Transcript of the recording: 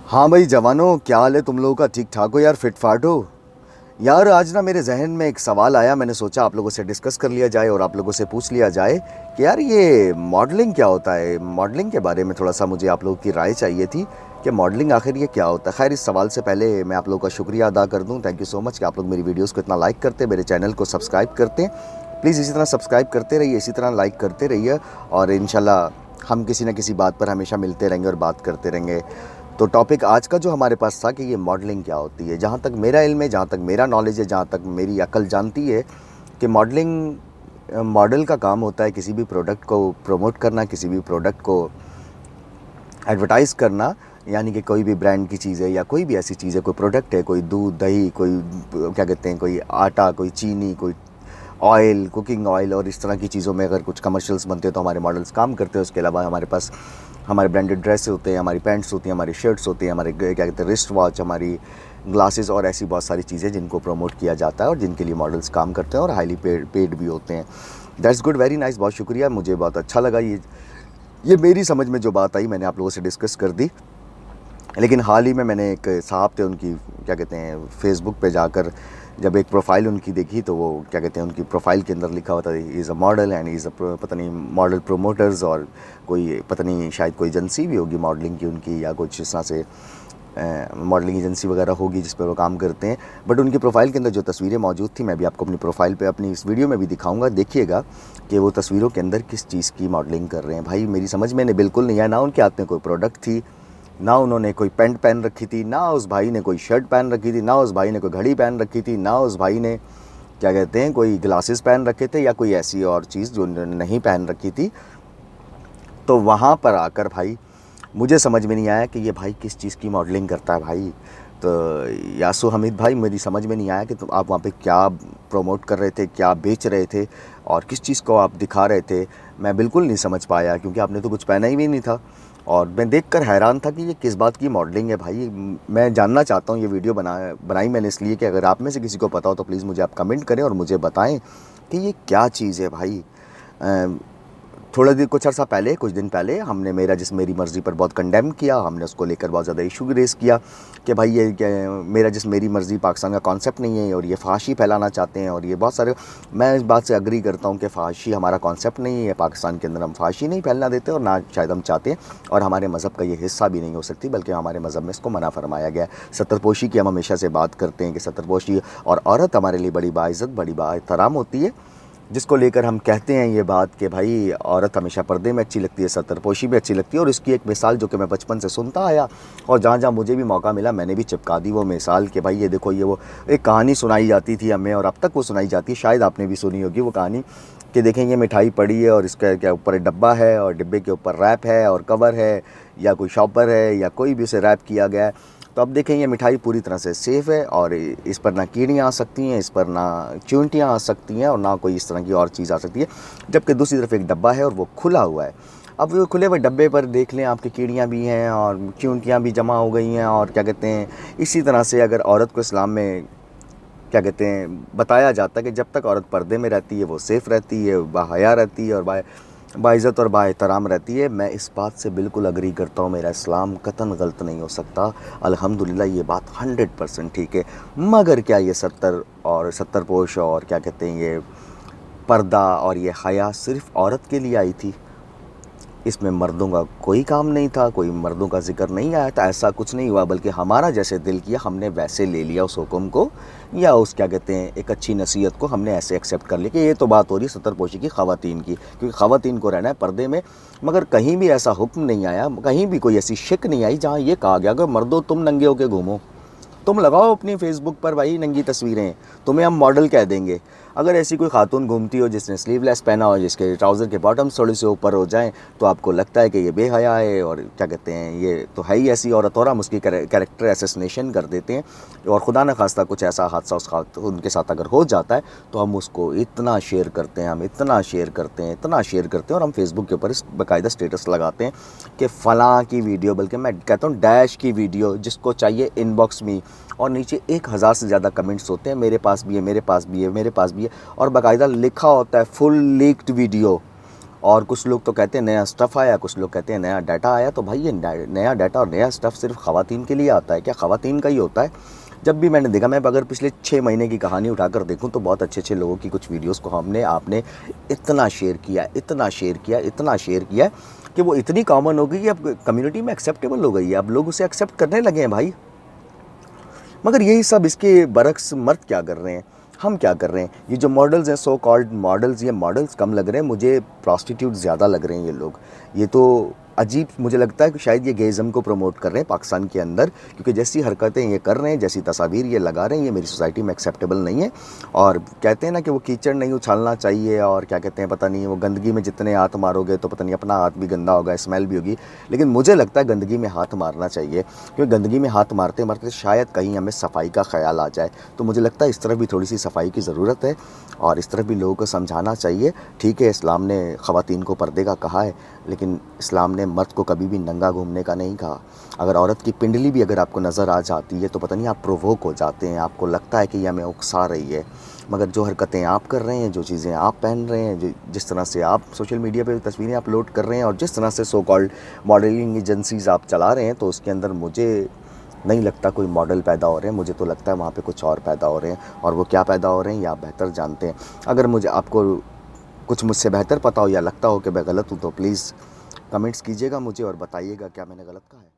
हाँ भाई जवानों, क्या हाल है तुम लोगों का? ठीक ठाक हो यार? फिट फाट हो यार? आज ना मेरे जहन में एक सवाल आया, मैंने सोचा आप लोगों से डिस्कस कर लिया जाए और आप लोगों से पूछ लिया जाए कि यार ये मॉडलिंग क्या होता है। मॉडलिंग के बारे में थोड़ा सा मुझे आप लोगों की राय चाहिए थी कि मॉडलिंग आखिर ये क्या होता है। खैर, इस सवाल से पहले मैं आप लोगों का शुक्रिया अदा कर दूं। थैंक यू सो मच कि आप लोग मेरी वीडियोस को इतना लाइक करते हैं, मेरे चैनल को सब्सक्राइब करते हैं। प्लीज़ इसी तरह सब्सक्राइब करते रहिए, इसी तरह लाइक करते रहिए और इंशाल्लाह हम किसी न किसी बात पर हमेशा मिलते रहेंगे और बात करते रहेंगे। तो टॉपिक आज का जो हमारे पास था कि ये मॉडलिंग क्या होती है, जहाँ तक मेरा इल्म है, जहाँ तक मेरा नॉलेज है, जहाँ तक मेरी अकल जानती है कि मॉडलिंग मॉडल का काम होता है किसी भी प्रोडक्ट को प्रमोट करना, किसी भी प्रोडक्ट को एडवर्टाइज़ करना। यानी कि कोई भी ब्रांड की चीज़ है या कोई भी ऐसी चीज़ है, कोई प्रोडक्ट है, कोई दूध दही, कोई क्या कहते हैं, कोई आटा, कोई चीनी, कोई ऑयल, कुकिंग ऑयल और इस तरह की चीज़ों में अगर कुछ कमर्शियल्स बनते हैं तो हमारे मॉडल्स काम करते हैं। उसके अलावा हमारे पास हमारे ब्रांडेड ड्रेस होते हैं, हमारी पैंट्स होती हैं, हमारी शर्ट्स होती हैं, हमारे क्या कहते हैं रिस्ट वॉच, हमारी ग्लासेस और ऐसी बहुत सारी चीज़ें जिनको प्रमोट किया जाता है और जिनके लिए मॉडल्स काम करते हैं और हाईली पेड भी होते हैं। दैट्स गुड, वेरी नाइस, बहुत शुक्रिया, मुझे बहुत अच्छा लगा। ये मेरी समझ में जो बात आई मैंने आप लोगों से डिस्कस कर दी। लेकिन हाल ही में मैंने एक साहब थे, उनकी क्या कहते हैं फेसबुक पे जाकर जब एक प्रोफाइल उनकी देखी तो वो क्या कहते हैं उनकी प्रोफाइल के अंदर लिखा हुआ था is a model and is a पता नहीं मॉडल प्रोमोटर्स, और कोई पता नहीं शायद कोई एजेंसी भी होगी मॉडलिंग की उनकी, या कुछ इस तरह से मॉडलिंग एजेंसी वगैरह होगी जिस पर वो काम करते हैं। बट उनकी प्रोफाइल के अंदर जो तस्वीरें मौजूद थी, मैं भी आपको अपनी प्रोफाइल पे अपनी इस वीडियो में भी दिखाऊंगा, देखिएगा कि वो तस्वीरों के अंदर किस चीज़ की मॉडलिंग कर रहे हैं। भाई मेरी समझ में बिल्कुल नहीं आया, ना उनके हाथ में कोई प्रोडक्ट थी, ना उन्होंने कोई पैंट पहन रखी थी, ना उस भाई ने कोई शर्ट पहन रखी थी, ना उस भाई ने कोई घड़ी पहन रखी थी, ना उस भाई ने क्या कहते हैं कोई ग्लासेस पहन रखे थे या कोई ऐसी और चीज़ जो उन्होंने नहीं पहन रखी थी। तो वहाँ पर आकर भाई मुझे समझ में नहीं आया कि ये भाई किस चीज़ की मॉडलिंग करता है भाई। तो यासु हमीद भाई, मेरी समझ में नहीं आया कि तो आप वहाँ पे क्या प्रमोट कर रहे थे, क्या बेच रहे थे और किस चीज़ को आप दिखा रहे थे। मैं बिल्कुल नहीं समझ पाया क्योंकि आपने तो कुछ पहना ही भी नहीं था और मैं देखकर हैरान था कि ये किस बात की मॉडलिंग है भाई। मैं जानना चाहता हूँ, ये वीडियो बनाई मैंने इसलिए कि अगर आप में से किसी को पता हो तो प्लीज़ मुझे आप कमेंट करें और मुझे बताएं कि ये क्या चीज़ है भाई। थोड़ा दिन कुछ दिन पहले हमने मेरी मर्ज़ी पर बहुत कंडेम किया, हमने उसको लेकर बहुत ज़्यादा इशू रेस किया कि भाई ये मेरी मर्ज़ी पाकिस्तान का कॉन्सेप्ट नहीं है और ये फहाशी फैलाना चाहते हैं। और ये बहुत सारे, मैं इस बात से अग्री करता हूँ कि फहाशी हमारा कॉन्सेप्ट नहीं है, पाकिस्तान के अंदर हम फहाशी नहीं फैलना देते और ना शायद हम चाहते हैं और हमारे मज़हब का ये हिस्सा भी नहीं हो सकती, बल्कि हमारे मज़हब में इसको मना फरमाया गया है। सत्तरपोशी की हम हमेशा से बात करते हैं कि सत्तरपोशी और औरत हमारे लिए बड़ी बाइज़्ज़त, बड़ी बाएहतराम होती है, जिसको लेकर हम कहते हैं ये बात कि भाई औरत हमेशा पर्दे में अच्छी लगती है, सत्तरपोशी में अच्छी लगती है। और इसकी एक मिसाल जो कि मैं बचपन से सुनता आया और जहाँ जहाँ मुझे भी मौका मिला मैंने भी चिपका दी वो मिसाल कि भाई ये देखो, ये वो एक कहानी सुनाई जाती थी हमें और अब तक वो सुनाई जाती है, शायद आपने भी सुनी होगी वो कहानी कि देखें ये मिठाई पड़ी है और इसका क्या ऊपर डब्बा है और डिब्बे के ऊपर रैप है और कवर है या कोई शॉपर है या कोई भी उसे रैप किया गया है। तो अब देखें ये मिठाई पूरी तरह से सेफ़ है और इस पर ना कीड़ियाँ आ सकती हैं, इस पर ना चींटियाँ आ सकती हैं और ना कोई इस तरह की और चीज़ आ सकती है। जबकि दूसरी तरफ एक डब्बा है और वो खुला हुआ है। अब वो खुले हुए डब्बे पर देख लें आपकी कीड़ियाँ भी हैं और चींटियाँ भी जमा हो गई हैं। और क्या कहते हैं, इसी तरह से अगर औरत को इस्लाम में क्या कहते हैं बताया जाता है कि जब तक औरत पर्दे में रहती है वो सेफ़ रहती है, बाहया रहती है और बाइज़्ज़त और बाएहतराम रहती है। मैं इस बात से बिल्कुल अग्री करता हूँ, मेरा इस्लाम कतन गलत नहीं हो सकता। अल्हम्दुलिल्लाह ये बात 100% ठीक है। मगर क्या ये सत्तरपोश और क्या कहते हैं ये पर्दा और ये हया सिर्फ़ औरत के लिए आई थी? इसमें मर्दों का कोई काम नहीं था, कोई मर्दों का ज़िक्र नहीं आया था। ऐसा कुछ नहीं हुआ, बल्कि हमारा जैसे दिल किया हमने वैसे ले लिया उस हुक्म को, या उस क्या कहते हैं एक अच्छी नसीहत को हमने ऐसे एक्सेप्ट कर लिया कि ये तो बात हो रही है सत्तरपोशी की ख़वातीन की, क्योंकि ख़वातीन को रहना है पर्दे में। मगर कहीं भी ऐसा हुक्म नहीं आया, कहीं भी कोई ऐसी शिक नहीं आई जहाँ ये कहा गया कि मर्दों तुम नंगे होके घूमो, तुम लगाओ अपनी फेसबुक पर भाई नंगी तस्वीरें, तुम्हें हम मॉडल कह देंगे। अगर ऐसी कोई खातून घूमती हो जिसने स्लीवलेस पहना हो, जिसके ट्राउज़र के बॉटम्स थोड़े से ऊपर हो जाएं, तो आपको लगता है कि ये बेहया है और क्या कहते हैं ये तो है ही ऐसी औरत, और हम उसकी कैरेक्टर असैसिनेशन कर देते हैं। और खुदा न खास्ता कुछ ऐसा हादसा उस खातून के साथ अगर हो जाता है तो हम उसको इतना शेयर करते हैं, हम इतना शेयर करते हैं, इतना शेयर करते हैं और हम फेसबुक के ऊपर इस बाकायदा स्टेटस लगाते हैं कि फ़लाँ की वीडियो, बल्कि मैं कहता हूँ डैश की वीडियो, जिसको चाहिए इनबॉक्स में। और नीचे 1000 से ज़्यादा कमेंट्स होते हैं, मेरे पास भी है, मेरे पास भी है, मेरे पास भी है, और बाकायदा लिखा होता है फुल लीक्ड वीडियो। और कुछ लोग तो कहते हैं नया स्टफ़ आया, कुछ लोग कहते हैं नया डाटा आया। तो भाई ये नया डाटा और नया स्टफ़ सिर्फ ख़वातीन के लिए आता है क्या? ख़वातीन का ही होता है? जब भी मैंने देखा, मैं अगर पिछले 6 महीने की कहानी उठाकर देखूं तो बहुत अच्छे अच्छे लोगों की कुछ वीडियोस को आपने इतना शेयर किया, इतना शेयर किया, इतना शेयर किया कि वो इतनी कॉमन हो गई कि अब कम्युनिटी में एक्सेप्टेबल हो गई है। अब लोग उसे एक्सेप्ट करने लगे हैं भाई। मगर यही सब इसके बरक्स मर्द क्या कर रहे हैं, हम क्या कर रहे हैं? ये जो मॉडल्स हैं, सो कॉल्ड मॉडल्स, ये मॉडल्स कम लग रहे हैं मुझे, प्रॉस्टिट्यूट ज़्यादा लग रहे हैं ये लोग। ये तो अजीब, मुझे लगता है कि शायद ये गेज़म को प्रमोट कर रहे हैं पाकिस्तान के अंदर, क्योंकि जैसी हरकतें ये कर रहे हैं, जैसी तस्वीर ये लगा रहे हैं, ये मेरी सोसाइटी में एक्सेप्टेबल नहीं है। और कहते हैं ना कि वो कीचड़ नहीं उछालना चाहिए, और क्या कहते हैं पता नहीं, वो गंदगी में जितने हाथ मारोगे तो पता नहीं अपना हाथ भी गंदा होगा, स्मेल भी होगी। लेकिन मुझे लगता है गंदगी में हाथ मारना चाहिए, क्योंकि गंदगी में हाथ मारते मारते शायद कहीं हमें सफाई का ख्याल आ जाए। तो मुझे लगता है इस तरफ भी थोड़ी सी सफाई की ज़रूरत है, और इस तरफ भी लोगों को समझाना चाहिए। ठीक है, इस्लाम ने ख़वातीन को पर्दे का कहा है, लेकिन इस्लाम ने मर्द को कभी भी नंगा घूमने का नहीं कहा। अगर औरत की पिंडली भी अगर आपको नज़र आ जाती है तो पता नहीं आप प्रोवोक हो जाते हैं, आपको लगता है कि यह हमें उकसा रही है। मगर जो हरकतें आप कर रहे हैं, जो चीज़ें आप पहन रहे हैं, जिस तरह से आप सोशल मीडिया पे तस्वीरें अपलोड कर रहे हैं, और जिस तरह से सो कॉल्ड मॉडलिंग एजेंसीज़ आप चला रहे हैं, तो उसके अंदर मुझे नहीं लगता कोई मॉडल पैदा हो रहे हैं। मुझे तो लगता है वहाँ पे कुछ और पैदा हो रहे हैं, और वो क्या पैदा हो रहे हैं ये आप बेहतर जानते हैं। अगर मुझे आपको कुछ मुझसे बेहतर पता हो या लगता हो कि मैं गलत हूँ तो प्लीज़ कमेंट्स कीजिएगा मुझे और बताइएगा क्या मैंने गलत कहा है।